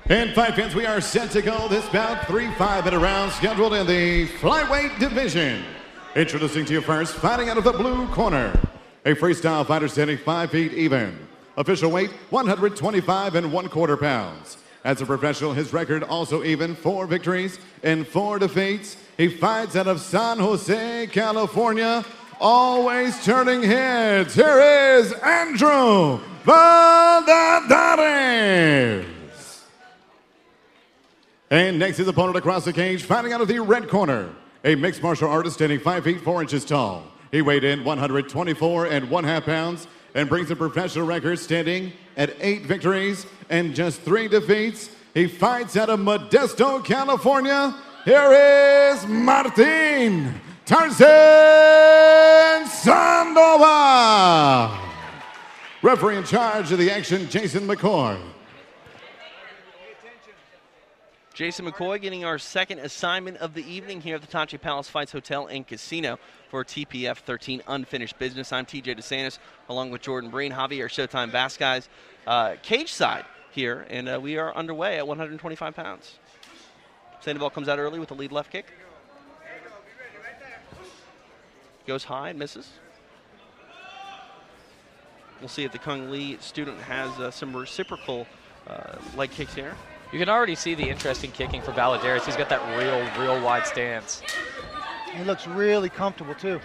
And fight fans, we are set to go this bout. 3 5-minute rounds scheduled in the flyweight division. Introducing to you first, fighting out of the blue corner, a freestyle fighter standing 5 feet even. Official weight, 125 1/4 pounds. As a professional, his record also even, 4 victories and 4 defeats. He fights out of San Jose, California, always turning heads. Here is Andrew Valladerez. And next, his opponent across the cage, fighting out of the red corner, a mixed martial artist standing 5 feet 4 inches tall. He weighed in 124 1/2 pounds and brings a professional record standing at 8 victories and just 3 defeats. He fights out of Modesto, California. Here is Martin Tarzan Sandoval. Referee in charge of the action, Jason McCoy. Jason McCoy getting our second assignment of the evening here at the Tachi Palace Fights Hotel and Casino for TPF 13 Unfinished Business. I'm TJ DeSantis along with Jordan Breen, Javier Showtime Bass guys. Cage side here, and we are underway at 125 pounds. Sandoval comes out early with a lead left kick. Goes high and misses. We'll see if the Kung Lee student has some reciprocal leg kicks here. You can already see the interesting kicking for Valladerez. He's got that real wide stance. He looks really comfortable, too.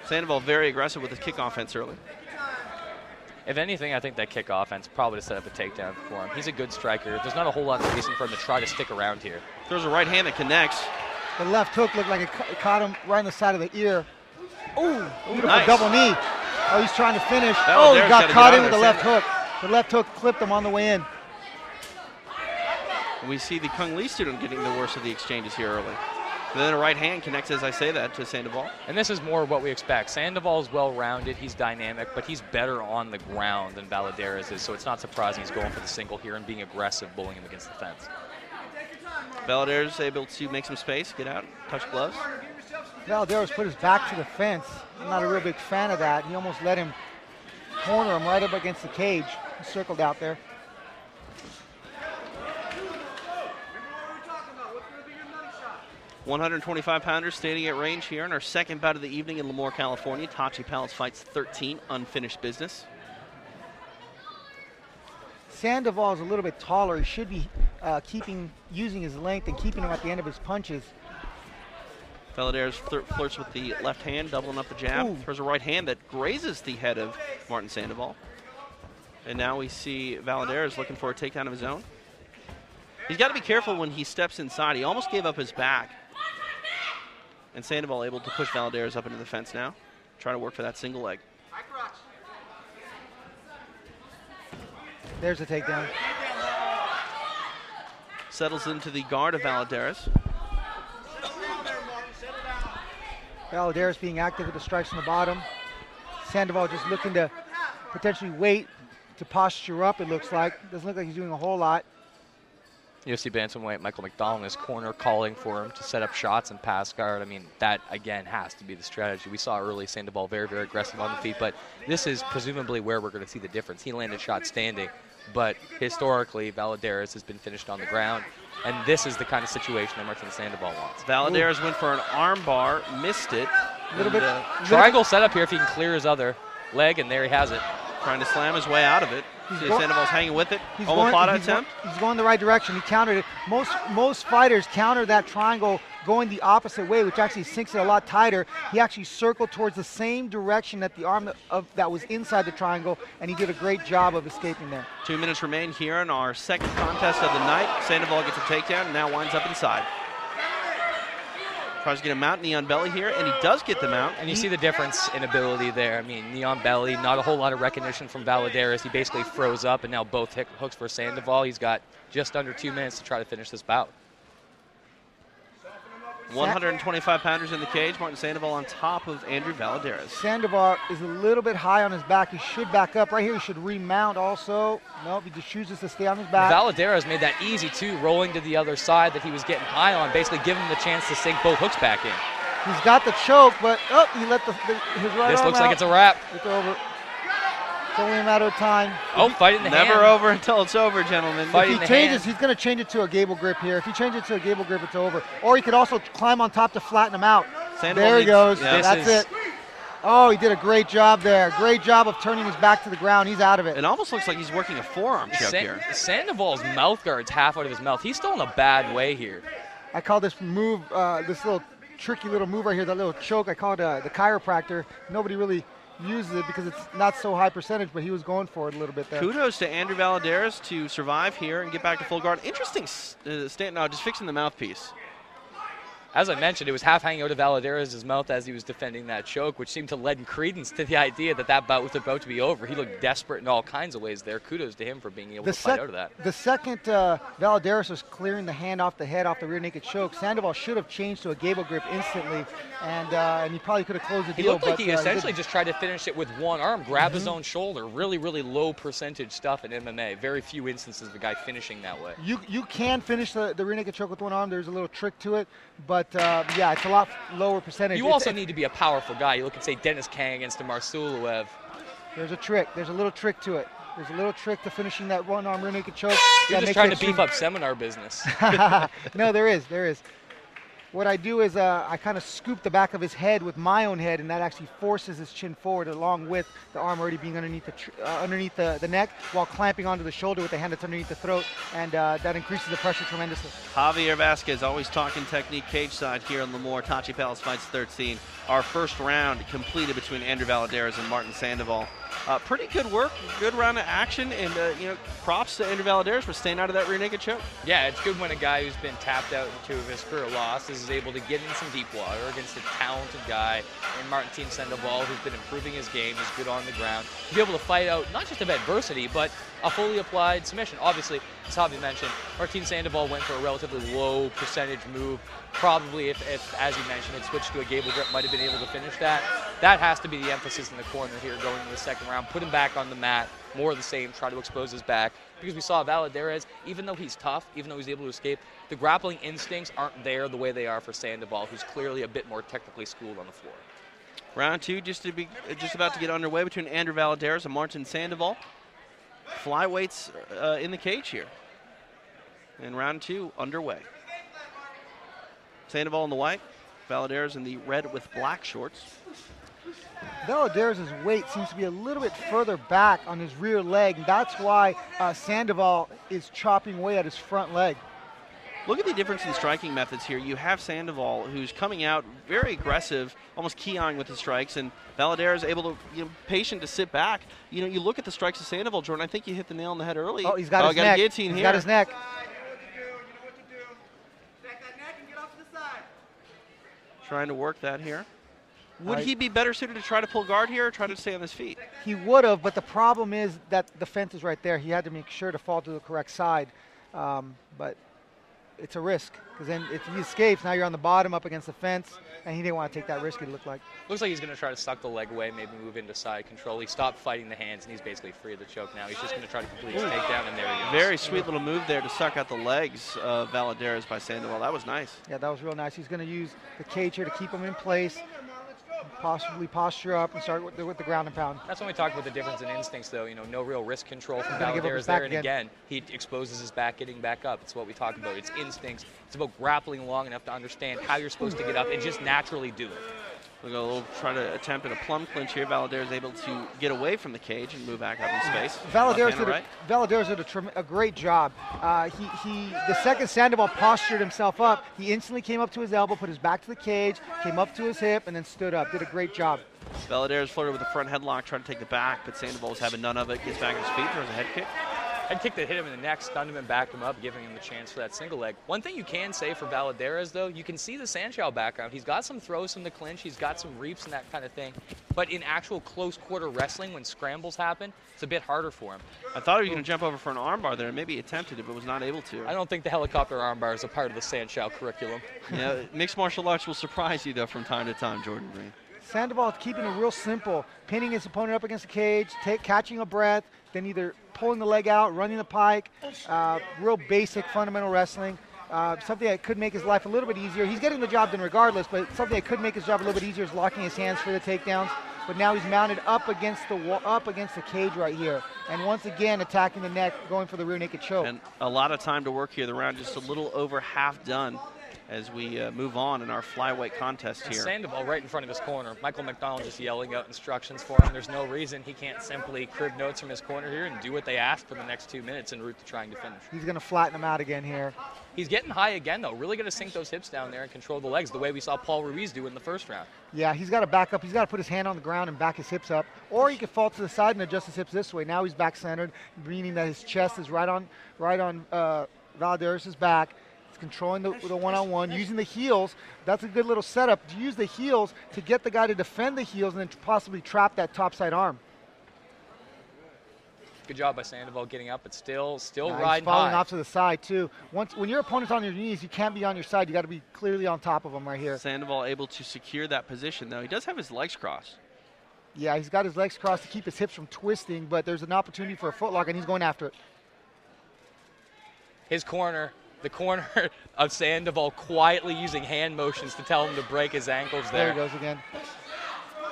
Sandoval very aggressive with his kick offense early. If anything, I think that kick offense probably to set up a takedown for him. He's a good striker. There's not a whole lot of reason for him to try to stick around here. Throws a right hand that connects. The left hook looked like it caught him right in the side of the ear. Ooh, beautiful nice. double knee. Oh, he's trying to finish. Oh, he got caught in with the left Sandoval. hook. The left hook clipped him on the way in. We see the Kung Lee student getting the worst of the exchanges here early. And then a right hand connects, as I say that, to Sandoval. And this is more what we expect. Sandoval's well-rounded, he's dynamic, but he's better on the ground than Valladerez is, so it's not surprising he's going for the single here and being aggressive, bullying him against the fence. Valladerez able to make some space, get out, touch gloves. Valladerez put his back to the fence. I'm not a real big fan of that. He almost let him corner him right up against the cage. He circled out there. 125-pounders standing at range here in our second bout of the evening in Lemoore, California. Tachi Palace Fights 13 Unfinished Business. Sandoval is a little bit taller. He should be using his length and keeping him at the end of his punches. Valladerez flirts with the left hand, doubling up the jab. Ooh. Throws a right hand that grazes the head of Martin Sandoval. And now we see Valladerez looking for a takedown of his own. He's got to be careful when he steps inside. He almost gave up his back. And Sandoval able to push Valladerez up into the fence now. Trying to work for that single leg. There's a takedown. Settles into the guard of Valladerez. Valladerez being active with the strikes on the bottom. Sandoval just looking to potentially wait to posture up, it looks like. Doesn't look like he's doing a whole lot. UFC bantamweight Michael McDonald in his corner calling for him to set up shots and pass guard. I mean, that, again, has to be the strategy. We saw early Sandoval very aggressive on the feet, but this is presumably where we're going to see the difference. He landed shots standing, but historically, Valladerez has been finished on the ground, and this is the kind of situation that Martin Sandoval wants. Valladerez went for an arm bar, missed it. Triangle setup here if he can clear his other leg, and there he has it. Trying to slam his way out of it. See Sandoval's hanging with it. Omoplata attempt. He's going the right direction. He countered it. Most fighters counter that triangle going the opposite way, which actually sinks it a lot tighter. He actually circled towards the same direction that the arm that was inside the triangle, and he did a great job of escaping there. 2 minutes remain here in our second contest of the night. Sandoval gets a takedown and now winds up inside. Tries to get a mount, knee on belly here, and he does get the mount. And you see the difference in ability there. I mean, knee on belly, not a whole lot of recognition from Valladerez. He basically froze up, and now both hooks for Sandoval. He's got just under 2 minutes to try to finish this bout. 125-pounders in the cage. Martin Sandoval on top of Andrew Valladerez. Sandoval is a little bit high on his back. He should back up. Right here, he should remount also. Nope, he just chooses to stay on his back. Valladerez made that easy, too, rolling to the other side that he was getting high on, basically giving him the chance to sink both hooks back in. He's got the choke, but he let his right arm out. This looks like it's a wrap. It's over. It's only a matter of time. Oh, fight in the hand. Never over until it's over, gentlemen. Fight If in he the changes, hand. he's going to change it to a gable grip here. If he changes it to a gable grip, it's over. Or he could also climb on top to flatten him out. Sandoval There he needs- goes. yeah. That's it. Oh, he did a great job there. Great job of turning his back to the ground. He's out of it. It almost looks like he's working a forearm choke here. Sandoval's mouth guard's half out of his mouth. He's still in a bad way here. I call this move, this little tricky little move right here, that little choke, I call it the chiropractor. Nobody really uses it because it's not so high percentage, but he was going for it a little bit there. Kudos to Andrew Valladerez to survive here and get back to full guard. Interesting stand now, just fixing the mouthpiece. As I mentioned, it was half hanging out of Valladerez's mouth as he was defending that choke, which seemed to lend credence to the idea that that bout was about to be over. He looked desperate in all kinds of ways there. Kudos to him for being able to fight out of that. The second Valladerez was clearing the hand off the head off the rear naked choke, Sandoval should have changed to a gable grip instantly, and he probably could have closed the He deal. looked like but, he essentially didn't. just tried to finish it with one arm, grab his own shoulder. Really, really low percentage stuff in MMA. Very few instances of a guy finishing that way. You can finish the rear naked choke with one arm. There's a little trick to it, but yeah, it's a lot lower percentage. You also need to be a powerful guy. You look at, say, Dennis Kang against Amar Suluev. There's a trick. There's a little trick to it. There's a little trick to finishing that one arm rear naked choke. You're that just makes trying it to beef up seminar business. No, there is. What I do is I kind of scoop the back of his head with my own head, and that actually forces his chin forward along with the arm already being underneath the neck, while clamping onto the shoulder with the hand that's underneath the throat, and that increases the pressure tremendously. Javier Vasquez always talking technique cage side here on Lemoore. Tachi Palace Fights 13. Our first round completed between Andrew Valladerez and Martin Sandoval. Pretty good work, good round of action, and props to Andrew Valladerez for staying out of that rear naked choke. Yeah, it's good when a guy who's been tapped out in 2 of his career losses is able to get in some deep water against a talented guy in Martin Sandoval, who's been improving his game, is good on the ground. To be able to fight out not just of adversity, but a fully applied submission. Obviously, as Javi mentioned, Martin Sandoval went for a relatively low percentage move. Probably, if as you mentioned, it switched to a gable grip, might have been able to finish that. That has to be the emphasis in the corner here going into the second round. Put him back on the mat, more of the same, try to expose his back. Because we saw Valladerez, even though he's tough, even though he's able to escape, the grappling instincts aren't there the way they are for Sandoval, who's clearly a bit more technically schooled on the floor. Round 2 just about to get underway between Andrew Valladerez and Martin Sandoval. Flyweights in the cage here. And round 2 underway. Sandoval in the white, Valladerez in the red with black shorts. Valladerez's weight seems to be a little bit further back on his rear leg, and that's why Sandoval is chopping away at his front leg. Look at the difference in striking methods here. You have Sandoval, who's coming out very aggressive, almost key-eyeing with his strikes, and Valladerez able to, patient to sit back. You look at the strikes of Sandoval, Jordan. I think you hit the nail on the head early. Oh, he's got his neck. A guillotine He's here. got his neck. Trying to work that here. Would he be better suited to try to pull guard here or try to stay on his feet? He would have, but the problem is that the fence is right there. He had to make sure to fall to the correct side. But it's a risk, because then if he escapes, now you're on the bottom up against the fence, and he didn't want to take that risk, it looked like. Looks like he's going to try to suck the leg away, maybe move into side control. He stopped fighting the hands, and he's basically free of the choke now. He's just going to try to complete his takedown, and there he goes. Very sweet little move there to suck out the legs of Valladerez by Sandoval. That was nice. Yeah, that was real nice. He's going to use the cage here to keep him in place, possibly posture up and start with the ground and pound. That's when we talk about the difference in instincts, though. No real risk control from Gonna give up his Valladerez there. back And again, he exposes his back, getting back up. It's what we talk about. It's instincts. It's about grappling long enough to understand how you're supposed to get up and just naturally do it. We'll try to attempt at a plum clinch here. Valladerez able to get away from the cage and move back up in space. Valladerez did a great job. The second Sandoval postured himself up, he instantly came up to his elbow, put his back to the cage, came up to his hip, and then stood up. Did a great job. Valladerez flirted with the front headlock, tried to take the back, but Sandoval was having none of it. Gets back on his feet, throws a head kick. Head kick that hit him in the neck, stunned him and backed him up, giving him the chance for that single leg. One thing you can say for Valladerez, though, you can see the Sanchow background. He's got some throws from the clinch, he's got some reaps and that kind of thing. But in actual close quarter wrestling, when scrambles happen, it's a bit harder for him. I thought he was going to jump over for an armbar there, and maybe he attempted it, but was not able to. I don't think the helicopter armbar is a part of the Sanchow curriculum. Yeah, mixed martial arts will surprise you, though, from time to time, Jordan Green. Sandoval is keeping it real simple, pinning his opponent up against the cage, catching a breath, then either pulling the leg out, running the pike, real basic fundamental wrestling, something that could make his life a little bit easier. He's getting the job done regardless, but something that could make his job a little bit easier is locking his hands for the takedowns. but now he's mounted up against the wall, up against the cage right here. And once again, attacking the neck, going for the rear naked choke. And a lot of time to work here. The round just a little over half done as we move on in our flyweight contest here. Sandoval right in front of his corner. Michael McDonald just yelling out instructions for him. There's no reason he can't simply crib notes from his corner here and do what they ask for the next 2 minutes en route to trying to finish. He's going to flatten him out again here. He's getting high again, though. Really going to sink those hips down there and control the legs the way we saw Paul Ruiz do in the first round. Yeah, he's got to back up. He's got to put his hand on the ground and back his hips up. Or he could fall to the side and adjust his hips this way. Now he's back centered, meaning that his chest is right on Valladerez's back. He's controlling the one-on-one, using the heels. That's a good little setup to use the heels to get the guy to defend the heels and then to possibly trap that topside arm. Good job by Sandoval getting up, but still riding he's falling high. off to the side too. When your opponent's on your knees, you can't be on your side. You got to be clearly on top of him right here. Sandoval able to secure that position, though. He does have his legs crossed. Yeah, he's got his legs crossed to keep his hips from twisting, but there's an opportunity for a footlock, and he's going after it. His corner, the corner of Sandoval quietly using hand motions to tell him to break his ankles there. There he goes again.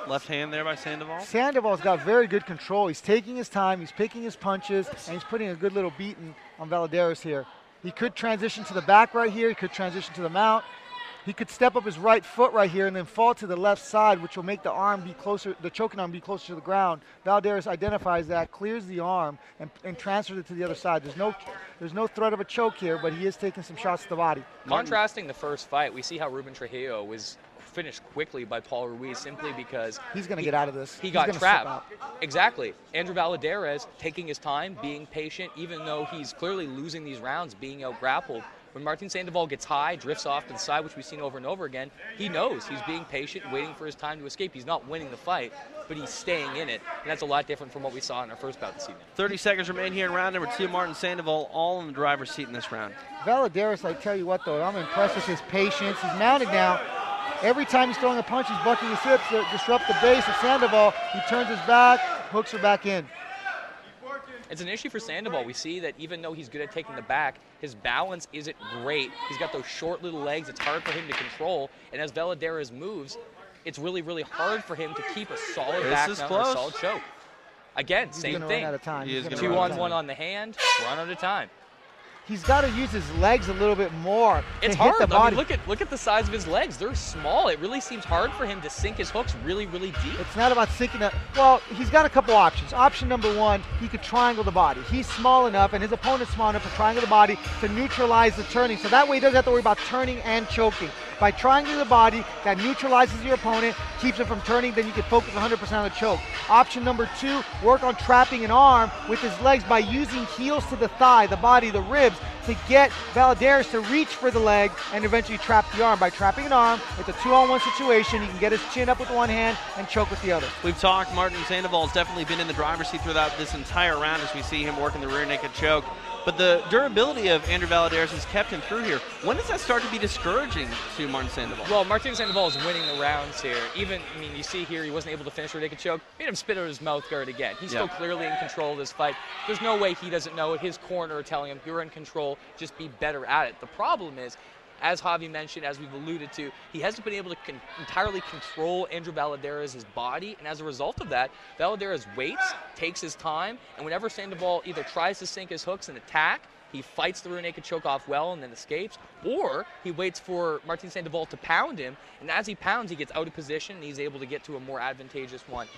Left hand there by Sandoval. Sandoval's got very good control. He's taking his time, he's picking his punches, and he's putting a good little beating on Valladerez here. He could transition to the back right here. He could transition to the mount. He could step up his right foot right here and then fall to the left side, which will make the arm be closer, the choking arm be closer to the ground. Valladerez identifies that, clears the arm, and transfers it to the other side. There's no threat of a choke here, but he is taking some shots to the body. Contrasting the first fight, we see how Ruben Trujillo was finished quickly by Paul Ruiz simply because he's going to get out of this. He got trapped. Exactly. Andrew Valladerez taking his time, being patient, even though he's clearly losing these rounds, being out-grappled. When Martin Sandoval gets high, drifts off to the side, which we've seen over and over again, he knows he's being patient, waiting for his time to escape. He's not winning the fight, but he's staying in it, and that's a lot different from what we saw in our first bout this evening. 30 seconds remain here in round number 2. Martin Sandoval all in the driver's seat in this round. Valladerez, I tell you what, though, I'm impressed with his patience. He's mounted now. Every time he's throwing a punch, he's bucking his hips to disrupt the base of Sandoval. He turns his back, hooks her back in. It's an issue for Sandoval. We see that even though he's good at taking the back, his balance isn't great. He's got those short little legs. It's hard for him to control. And as Valladerez moves, it's really, really hard for him to keep a solid back mount and a solid choke. Again, same thing. Run out of time. 2-on-1 on the hand, run out of time. He's got to use his legs a little bit more. It's hard. Hit the body. I mean, look at the size of his legs. They're small. It really seems hard for him to sink his hooks really, really deep. It's not about sinking it. Well, he's got a couple options. Option number one, he could triangle the body. He's small enough, and his opponent's small enough to triangle the body to neutralize the turning. So that way he doesn't have to worry about turning and choking. By triangling the body, that neutralizes your opponent, keeps him from turning, then you can focus 100% on the choke. Option number two, work on trapping an arm with his legs by using heels to the thigh, the body, the ribs, to get Valladerez to reach for the leg and eventually trap the arm. By trapping an arm, it's a 2-on-1 situation. He can get his chin up with one hand and choke with the other. We've talked, Martin Sandoval has definitely been in the driver's seat throughout this entire round as we see him working the rear naked choke. But the durability of Andrew Valladerez has kept him through here. When does that start to be discouraging to Martin Sandoval? Well, Martin Sandoval is winning the rounds here. You see here, he wasn't able to finish rear naked choke. Made him spit out his mouth guard again. He's still clearly in control of this fight. There's no way he doesn't know it. His corner are telling him, you're in control, just be better at it. The problem is, as Javi mentioned, as we've alluded to, he hasn't been able to entirely control Andrew Valladerez's body, and as a result of that, Valladerez waits, takes his time, and whenever Sandoval either tries to sink his hooks and attack, he fights the rear naked choke off well and then escapes, or he waits for Martin Sandoval to pound him, and as he pounds, he gets out of position, and he's able to get to a more advantageous one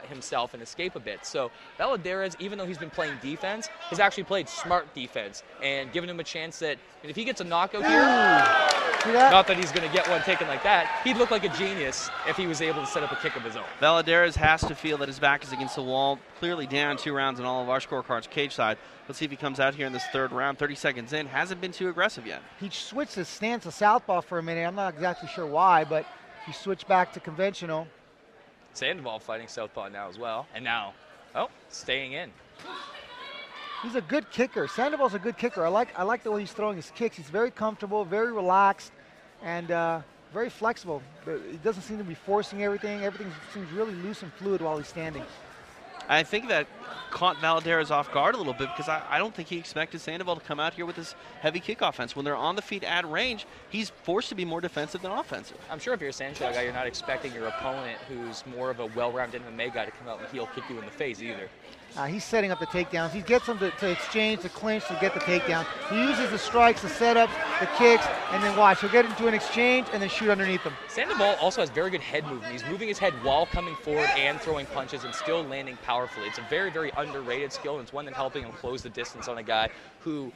himself and escape a bit. So Valladerez, even though he's been playing defense, has actually played smart defense and given him a chance that if he gets a knockout here, not that he's going to get one taken like that, he'd look like a genius if he was able to set up a kick of his own. Valladerez has to feel that his back is against the wall, clearly down 2 rounds in all of our scorecards cage side. Let's see if he comes out here in this third round. 30 seconds in, hasn't been too aggressive yet. He switched his stance to southpaw for a minute. I'm not exactly sure why, but he switched back to conventional. Sandoval fighting southpaw now as well. And now, staying in. He's a good kicker. Sandoval's a good kicker. I like the way he's throwing his kicks. He's very comfortable, very relaxed, and very flexible. He doesn't seem to be forcing everything. Everything seems really loose and fluid while he's standing. I think that caught Valladerez off guard a little bit because I don't think he expected Sandoval to come out here with this heavy kick offense. When they're on the feet at range, he's forced to be more defensive than offensive. I'm sure if you're a Sandoval guy, you're not expecting your opponent, who's more of a well-rounded MMA guy, to come out and heel kick you in the face either. He's setting up the takedowns. He gets them to exchange, to clinch, to get the takedown. He uses the strikes, the setups, the kicks, and then watch. He'll get into an exchange and then shoot underneath them. Sandoval also has very good head movement. He's moving his head while coming forward and throwing punches and still landing powerfully. It's a very, very underrated skill, and it's one that helping him close the distance on a guy who,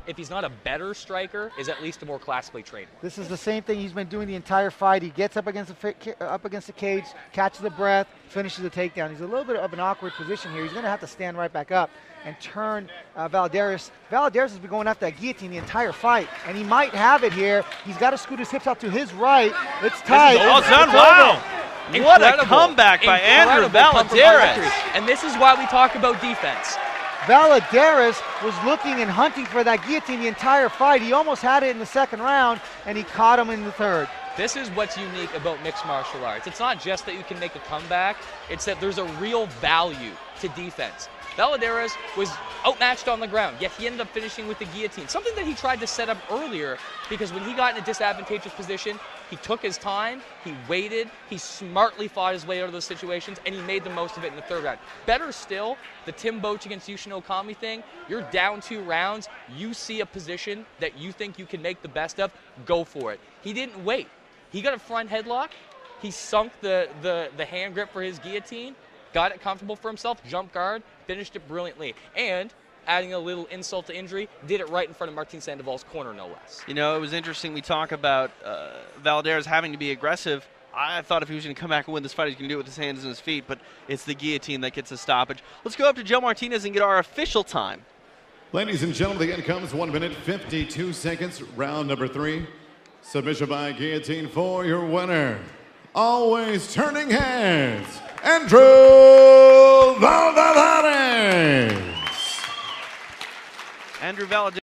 if he's not a better striker, is at least a more classically trained one. This is the same thing he's been doing the entire fight. He gets up against the cage, catches the breath, finishes the takedown. He's a little bit of an awkward position here. He's going to have to stand right back up and turn Valladerez. Valladerez has been going after that guillotine the entire fight, and he might have it here. He's got to scoot his hips out to his right. It's tight. Oh, done. Wow. What a comeback by Andrew Valladerez. And this is why we talk about defense. Valladerez was looking and hunting for that guillotine the entire fight. He almost had it in the second round, and he caught him in the third. This is what's unique about mixed martial arts. It's not just that you can make a comeback, it's that there's a real value to defense. Valladerez was outmatched on the ground, yet he ended up finishing with the guillotine, something that he tried to set up earlier, because when he got in a disadvantageous position, he took his time, he waited, he smartly fought his way out of those situations, and he made the most of it in the third round. Better still, the Tim Boetsch against Yushin Okami thing, you're down 2 rounds, you see a position that you think you can make the best of, go for it. He didn't wait. He got a front headlock, he sunk the hand grip for his guillotine, got it comfortable for himself, jump guard, finished it brilliantly. And adding a little insult to injury, did it right in front of Martin Sandoval's corner, no less. You know, it was interesting. We talk about Valladerez having to be aggressive. I thought if he was going to come back and win this fight, he was going to do it with his hands and his feet, but it's the guillotine that gets a stoppage. Let's go up to Joe Martinez and get our official time. Ladies and gentlemen, the end comes 1 minute, 52 seconds, round number 3. Submission by guillotine for your winner. Always turning heads, Andrew Valladerez. Andrew Valladerez.